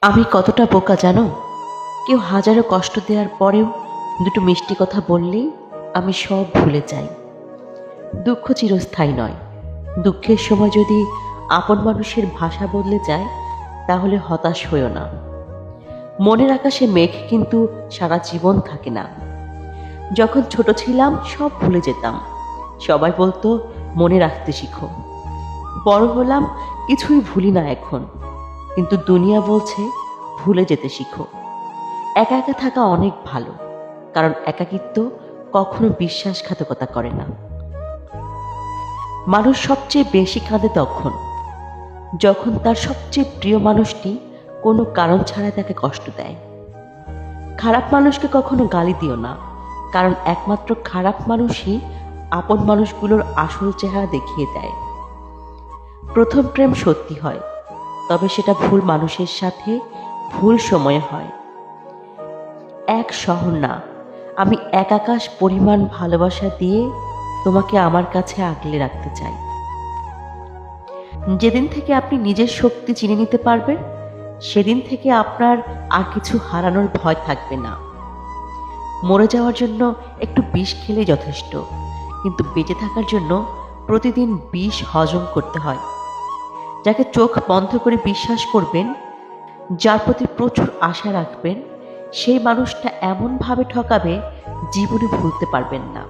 আমি কতটা বোকা জানো? কেউ হাজারো কষ্ট দেওয়ার পরেও দুটো মিষ্টি কথা বললেই আমি সব ভুলে যাই। দুঃখ চিরস্থায়ী নয়। দুঃখের সময় যদি আপন মানুষের ভাষা বদলে যায়, তাহলে হতাশ হইও না। মনের আকাশে মেঘ কিন্তু সারা জীবন থাকে না। যখন ছোট ছিলাম সব ভুলে যেতাম। সবাই বলতো মনে রাখতে শিখো। বড় হলাম, কিছুই ভুলি না এখন। কিন্তু দুনিয়া বলছে ভুলে যেতে শিখো। একা একা থাকা অনেক ভালো, কারণ একাকিত্ব কখনো বিশ্বাসঘাতকতা করে না। মানুষ সবচেয়ে বেশি কাঁদে তখন, যখন তার সবচেয়ে প্রিয় মানুষটি কোনো কারণ ছাড়াই তাকে কষ্ট দেয়। খারাপ মানুষকে কখনো গালি দিও না, কারণ একমাত্র খারাপ মানুষই আপন মানুষগুলোর আসল চেহারা দেখিয়ে দেয়। প্রথম প্রেম সত্যি হয়, তবে সেটা ভুল মানুষের সাথে ভুল সময়ে হয়। এক শহর না, আমি এক আকাশ পরিমাণ ভালোবাসা দিয়ে তোমাকে আমার কাছে আগলে রাখতে চাই। যেদিন থেকে আপনি নিজের শক্তি চিনে নিতে পারবেন, সেদিন থেকে আপনার আর কিছু হারানোর ভয় থাকবে না। মরে যাওয়ার জন্য একটু বিষ খেলেই যথেষ্ট, কিন্তু বেঁচে থাকার জন্য প্রতিদিন বিষ হজম করতে হয়। যাকে চোখ বন্ধ করে বিশ্বাস করবেন, যার প্রতি প্রচুর আশা রাখবেন, সেই মানুষটা এমনভাবে ঠকাবে জীবনে ভুলতে পারবেন না।